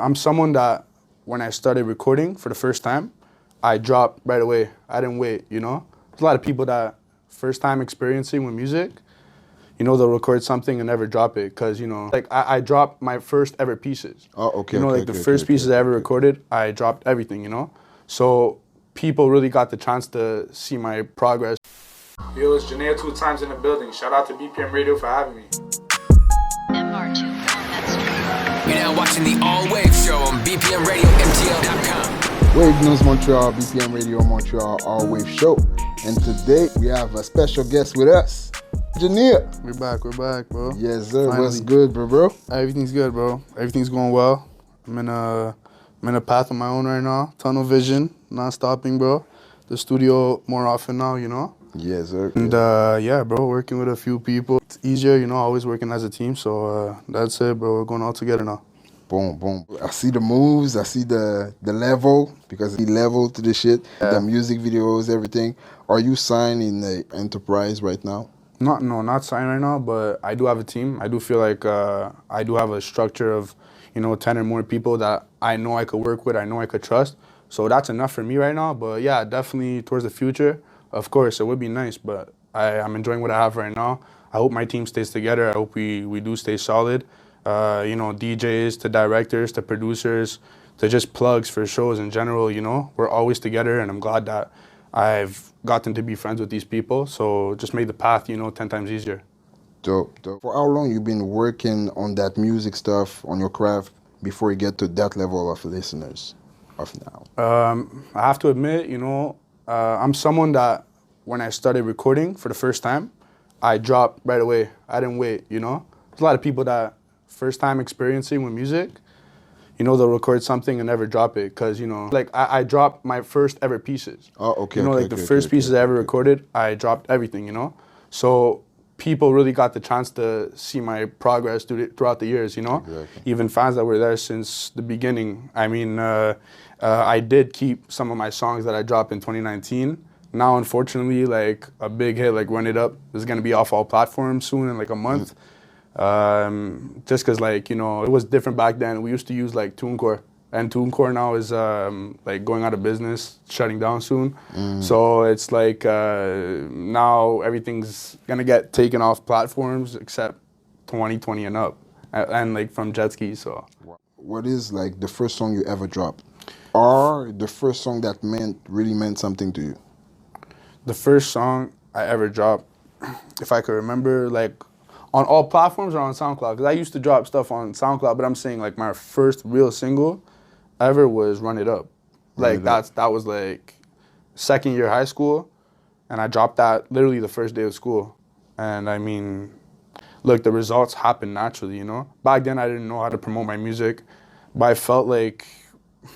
I'm someone that when I started recording for the first time, I dropped right away. I didn't wait, you know? There's a lot of people that first time experiencing with music, you know, they'll record something and never drop it because, you know, like I dropped my first ever pieces. Oh, okay. You know, like the first pieces I ever recorded, I dropped everything, you know? So people really got the chance to see my progress. Yo, it's GENEA2x in the building. Shout out to BPM Radio for having me. You're now watching the All Wave Show on BPM Radio MTL.com. WAVENEWS Montreal, BPM Radio Montreal, All Wave Show. And today we have a special guest with us, GENEA. We're back, bro. Yes, sir. Finally. What's good, bro? Everything's good, bro. Everything's going well. I'm in a path of my own right now. Tunnel vision, not stopping, bro. The studio more often now, you know? Yes, sir. And yeah, bro, working with a few people. It's easier, you know, always working as a team. So that's it, bro. We're going all together now. Boom, boom. I see the moves, I see the level, because he leveled to the shit, the music videos, everything. Are you signed in the enterprise right now? Not signed right now, but I do have a team. I do feel like I do have a structure of, you know, 10 or more people that I know I could work with, I know I could trust. So that's enough for me right now. But yeah, definitely towards the future, of course, it would be nice, but I'm enjoying what I have right now. I hope my team stays together. I hope we do stay solid. You know, DJs to directors to producers to just plugs for shows in general, you know. We're always together, and I'm glad that I've gotten to be friends with these people. So just made the path, you know, 10 times easier. Dope, dope. For how long you been working on that music stuff, on your craft, before you get to that level of listeners of now? I have to admit, you know, I'm someone that when I started recording for the first time, I dropped right away. I didn't wait, you know. There's a lot of people that first time experiencing with music, you know, they'll record something and never drop it because, you know, like I dropped my first ever pieces. Oh, okay. You know, okay, like the okay, first okay, pieces I ever recorded, I dropped everything, you know. So people really got the chance to see my progress throughout the years, you know. Exactly. Even fans that were there since the beginning. I mean, I did keep some of my songs that I dropped in 2019. Now, unfortunately, like a big hit like Run It Up is going to be off all platforms soon in like a month. Just because, like, you know, it was different back then. We used to use like TuneCore, and TuneCore now is like going out of business, shutting down soon. So it's like now everything's gonna get taken off platforms except 2020 and up, and like from jet skis. So what is like the first song you ever dropped, or the first song that really meant something to you? The first song I ever dropped, if I could remember, like on all platforms or on SoundCloud, because I used to drop stuff on SoundCloud, but I'm saying like my first real single ever was Run It Up. Like that was like second year high school, and I dropped that literally the first day of school. And I mean, look, the results happened naturally, you know? Back then I didn't know how to promote my music, but I felt like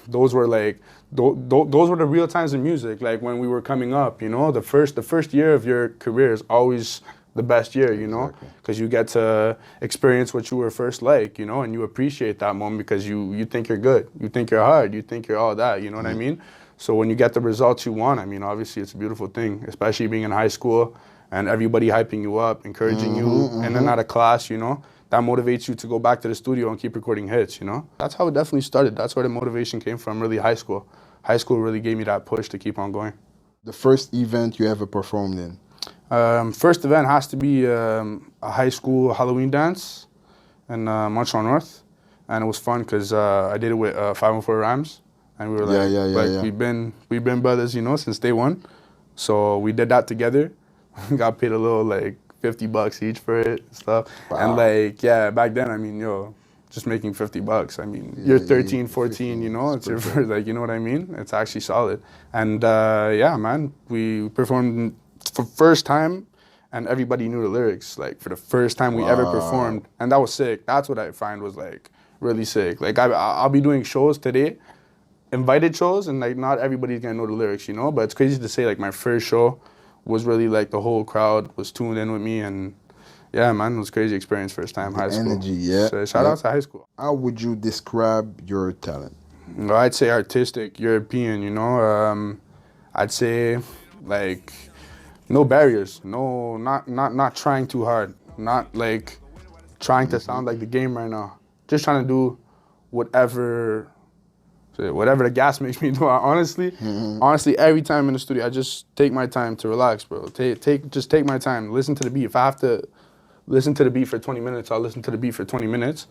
those were like, those were the real times in music, like when we were coming up, you know? The first year of your career is always the best year, you know, because you get to experience what you were first like, you know, and you appreciate that moment because you think you're good, you think you're hard, you think you're all that, you know what I mean? So when you get the results you want, I mean, obviously it's a beautiful thing, especially being in high school and everybody hyping you up, encouraging you in and out of class, you know, that motivates you to go back to the studio and keep recording hits, you know? That's how it definitely started. That's where the motivation came from, really high school. High school really gave me that push to keep on going. The first event you ever performed in? First event has to be a high school Halloween dance in Montreal North, and it was fun because I did it with 514 Rams, and we were like, we've been brothers, you know, since day one. So we did that together. Got paid a little like $50 each for it and stuff. Wow. And like, yeah, back then, I mean, yo, just making $50. I mean, you're 13, 14, you know, it's your first, like, you know what I mean? It's actually solid. And yeah, man, we performed for first time, and everybody knew the lyrics, like for the first time we ever performed, and that was sick. That's what I find was like really sick. Like I'll be doing shows today, invited shows, and like not everybody's gonna know the lyrics, you know, but it's crazy to say like my first show was really like the whole crowd was tuned in with me, and yeah, man, it was a crazy experience first time high school. Energy, yeah. So shout out to high school. How would you describe your talent? Well, I'd say artistic, European, you know. I'd say like no barriers, no, not trying too hard, not like trying to sound like the game right now. Just trying to do whatever the gas makes me do. Honestly, every time in the studio, I just take my time to relax, bro. Just take my time. Listen to the beat. If I have to listen to the beat for 20 minutes, I'll listen to the beat for 20 minutes.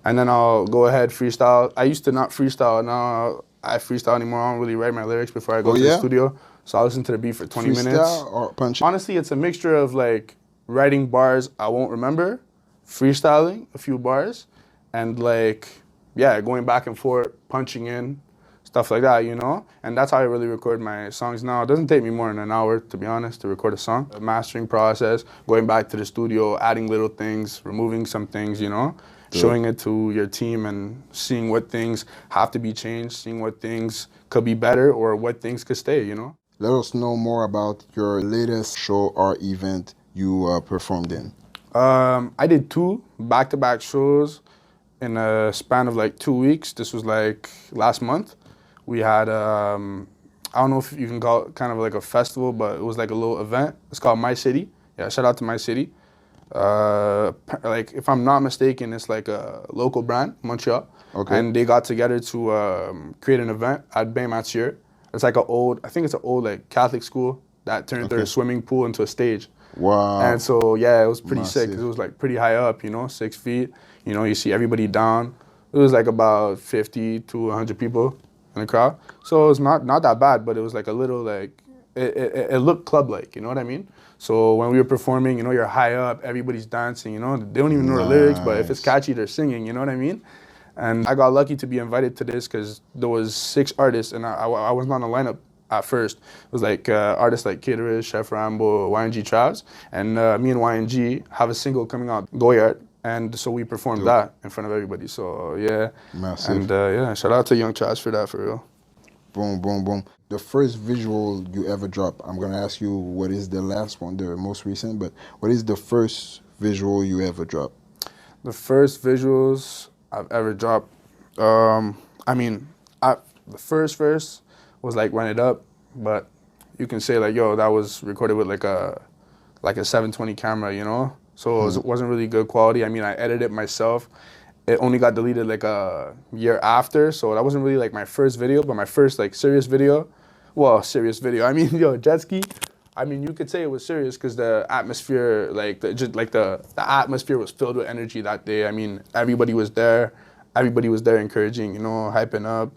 And then I'll go ahead, freestyle. I used to not freestyle. Now I freestyle anymore. I don't really write my lyrics before I go to the studio. So I'll listen to the beat for 20 minutes. Freestyle or punch? Honestly, it's a mixture of like writing bars I won't remember, freestyling a few bars, and like, yeah, going back and forth, punching in, stuff like that, you know? And that's how I really record my songs now. It doesn't take me more than an hour, to be honest, to record a song. The mastering process, going back to the studio, adding little things, removing some things, you know? Showing it to your team and seeing what things have to be changed, seeing what things could be better or what things could stay, you know? Let us know more about your latest show or event you performed in. I did 2 back-to-back shows in a span of like 2 weeks. This was like last month. We had, I don't know if you can call it kind of like a festival, but it was like a little event. It's called My City. Yeah, shout out to My City. Like, if I'm not mistaken, it's like a local brand, Montreal. Okay. And they got together to create an event at Bain Mathieu. It's like I think it's an old like Catholic school that turned their swimming pool into a stage. Wow. And so, yeah, it was pretty sick. Massive. It was like pretty high up, you know, 6 feet. You know, you see everybody down. It was like about 50 to 100 people in the crowd. So it was not that bad, but it was like a little like, it looked club-like, you know what I mean? So when we were performing, you know, you're high up, everybody's dancing, you know, they don't even know the lyrics, but if it's catchy, they're singing, you know what I mean? And I got lucky to be invited to this because there was 6 artists, and I was not on the lineup at first. It was like artists like Kidrish, Chef Rambo, YNG Travs, and me and YNG have a single coming out, Goyard, and so we performed that in front of everybody. So yeah, Massive. And yeah, shout out to Young Travs for that, for real. Boom, boom, boom. The first visual you ever dropped, I'm gonna ask you what is the last one, the most recent, but what is the first visual you ever dropped? The first visuals I've ever dropped, I mean, the first verse was like Run It Up, but you can say like, yo, that was recorded with like a 720 camera, you know? So it wasn't really good quality. I mean, I edited it myself. It only got deleted like a year after, so that wasn't really like my first video, but my first like serious video. Well, serious video. I mean, yo, jet ski. I mean, you could say it was serious because the atmosphere, like the atmosphere was filled with energy that day. I mean, everybody was there. Everybody was there encouraging, you know, hyping up.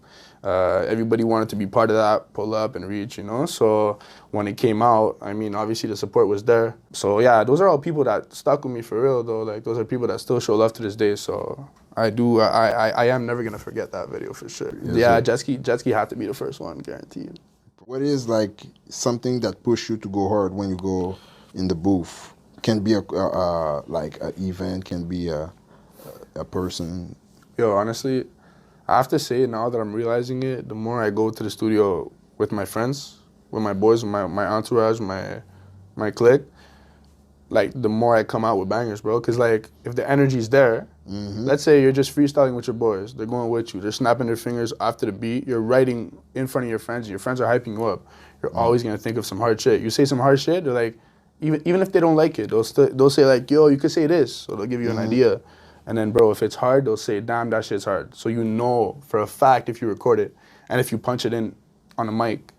Everybody wanted to be part of that, pull up and reach, you know? So when it came out, I mean, obviously the support was there. So yeah, those are all people that stuck with me for real though. Like, those are people that still show love to this day. So I am never gonna forget that video for sure. Yes, yeah, sir. jet ski had to be the first one, guaranteed. What is like something that pushed you to go hard when you go in the booth? Can be like an event, can be a person. Yo, honestly, I have to say now that I'm realizing it, the more I go to the studio with my friends, with my boys, with my entourage, my clique, like the more I come out with bangers, bro. Cause like if the energy's there, let's say you're just freestyling with your boys, they're going with you, they're snapping their fingers after the beat, you're writing in front of your friends, and your friends are hyping you up. You're always gonna think of some hard shit. You say some hard shit, they're like, even if they don't like it, they'll say like, yo, you could say this, so they'll give you an idea. And then, bro, if it's hard, they'll say, damn, that shit's hard. So you know for a fact if you record it, and if you punch it in on a mic,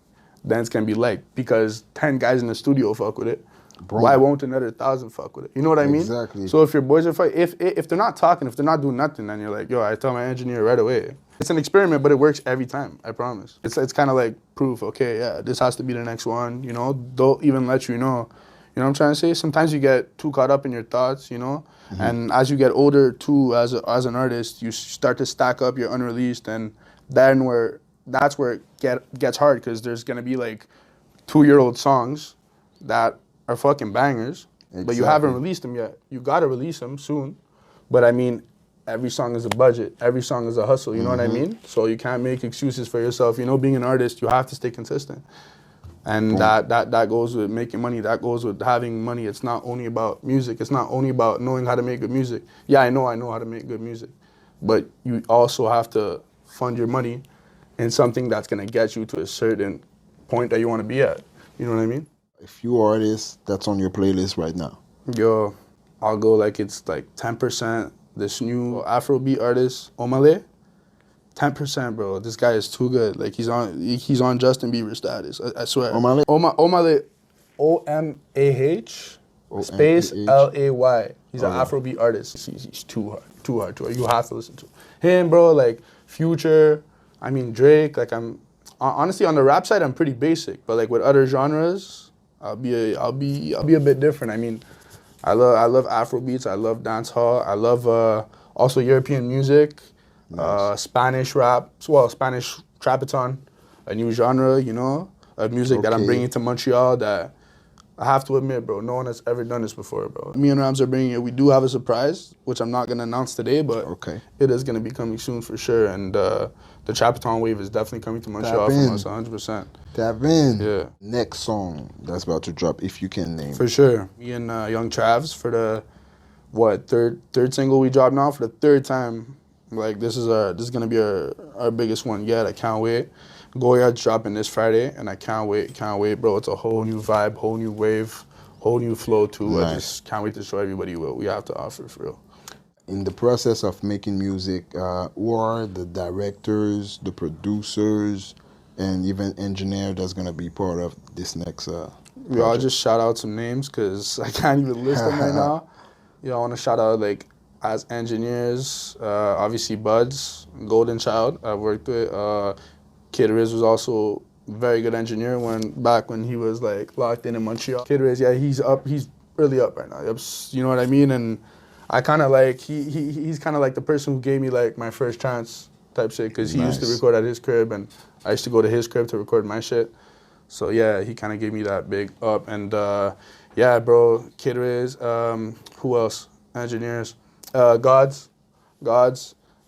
then it's gonna be liked because 10 guys in the studio fuck with it. Bro. Why won't another 1,000 fuck with it? You know what I mean? Exactly. So if your boys are fighting, if they're not talking, if they're not doing nothing, then you're like, yo, I tell my engineer right away. It's an experiment, but it works every time, I promise. It's kind of like proof, okay, yeah, this has to be the next one, you know? They'll even let you know. You know what I'm trying to say? Sometimes you get too caught up in your thoughts, you know? And as you get older too, as an artist, you start to stack up your unreleased, and that's where it gets hard, because there's gonna be like 2-year-old songs that are fucking bangers, but you haven't released them yet. You gotta release them soon. But I mean, every song is a budget. Every song is a hustle, you know what I mean? So you can't make excuses for yourself. You know, being an artist, you have to stay consistent. And that goes with making money. That goes with having money. It's not only about music. It's not only about knowing how to make good music. Yeah, I know how to make good music. But you also have to fund your money in something that's gonna get you to a certain point that you wanna be at. You know what I mean? A few artists that's on your playlist right now. Yo, I'll go like it's like 10%. This new Afrobeat artist, Omale. 10%, bro. This guy is too good. Like he's on Justin Bieber status. I swear. Omale? Omale, OMAH space LAY. He's an Afrobeat artist. He's too hard. You have to listen to him, bro. Like Future. I mean Drake. Like honestly on the rap side I'm pretty basic, but like with other genres, I'll be a bit different. I mean, I love Afrobeats. I love dancehall. I love also European music. Nice. Spanish rap, well, Spanish trapaton, a new genre, you know, of music that I'm bringing to Montreal that I have to admit, bro, no one has ever done this before, bro. Me and Rams are bringing it. We do have a surprise, which I'm not going to announce today, but it is going to be coming soon for sure. And the trapaton wave is definitely coming to Montreal from us 100%. Tap in. Yeah. Next song that's about to drop, if you can name. For sure. Me and Young Travs for the, third single we dropped now for the third time. Like this is gonna be our biggest one yet. I can't wait. Goya's dropping this Friday, and I can't wait, bro. It's a whole new vibe, whole new wave, whole new flow too. Nice. I just can't wait to show everybody what we have to offer for real. In the process of making music, who are the directors, the producers, and even engineer that's gonna be part of this next? I'll just shout out some names because I can't even list them right now. I want to shout out like. As engineers, obviously Buds, Golden Child, I worked with. Kid Riz was also a very good engineer back when he was like locked in Montreal. Kid Riz, yeah, he's really up right now. You know what I mean? And I kind of like, he's kind of like the person who gave me like my first chance type shit because he used to record at his crib and I used to go to his crib to record my shit. So yeah, he kind of gave me that big up. And yeah, bro, Kid Riz, who else? Engineers. Gods. I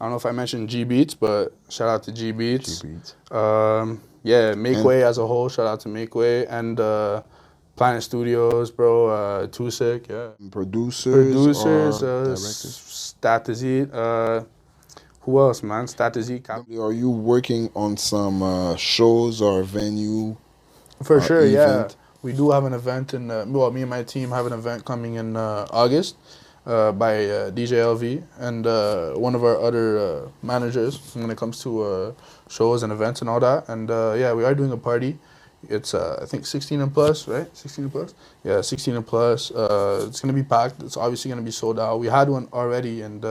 don't know if I mentioned G Beats, but shout out to G Beats. Yeah, Make Way as a whole, shout out to Make Way. And Planet Studios, bro, Too Sick, yeah. Producers directors. Statazit. Who else, man? Statazit. Are you working on some shows or venue? For sure, event? yeah. We do have an event me and my team have an event coming in August. By DJ LV and one of our other managers when it comes to shows and events and all that. And yeah, we are doing a party. It's I think 16 and plus, right? 16 and plus? Yeah, 16 and plus. It's going to be packed. It's obviously going to be sold out. We had one already and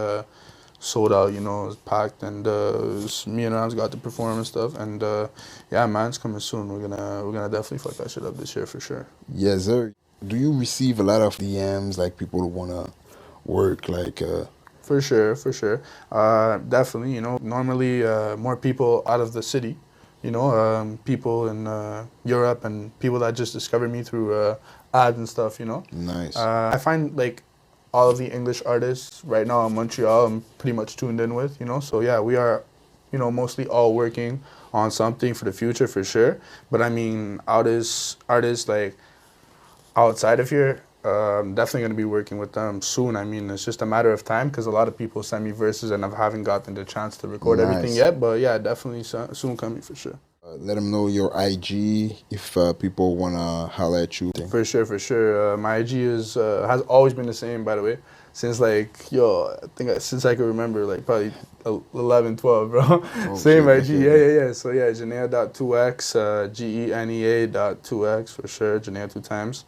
sold out, you know, it was packed. And me and Rams got to perform and stuff. And yeah, man, it's coming soon. We're gonna definitely fuck that shit up this year for sure. Yes, sir. Do you receive a lot of DMs, like people who want to work like For sure. Definitely, you know, normally more people out of the city, you know, people in Europe and people that just discovered me through ads and stuff, you know. Nice. I find like all of the English artists right now in Montreal I'm pretty much tuned in with, you know. So yeah, we are, you know, mostly all working on something for the future for sure. But I mean, artists like outside of here, definitely going to be working with them soon. I mean, it's just a matter of time because a lot of people send me verses and I haven't gotten the chance to record everything yet. But yeah, definitely soon coming for sure. Let them know your IG if people want to holler at you. For sure. My IG has always been the same, by the way, since like, since I can remember, like probably 11, 12, bro. Oh, same IG, yeah. So yeah, GENEA2x, GENEA.2x for sure, GENEA2x.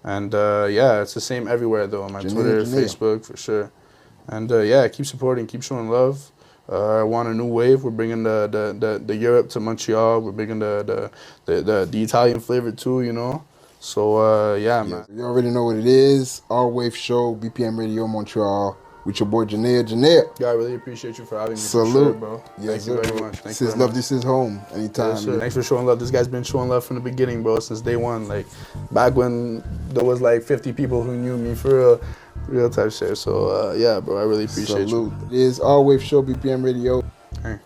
And yeah, it's the same everywhere though, on my Twitter, Facebook, for sure. And yeah, keep supporting, keep showing love. I want a new wave. We're bringing the Europe to Montreal. We're bringing the Italian flavor too, you know. So yeah, man. You already know what it is. All Wave Show, BPM Radio Montreal. With your boy Genea. Yeah, I really appreciate you for having me. Salute, for sure, bro. Yes, Thank you very much. This is love. This is home. Anytime. Yes, sir. Thanks for showing love. This guy's been showing love from the beginning, bro, since day one. Like back when there was like 50 people who knew me for real type shit. So yeah, bro, I really appreciate you. It is All Wave Show, BPM Radio. Hey.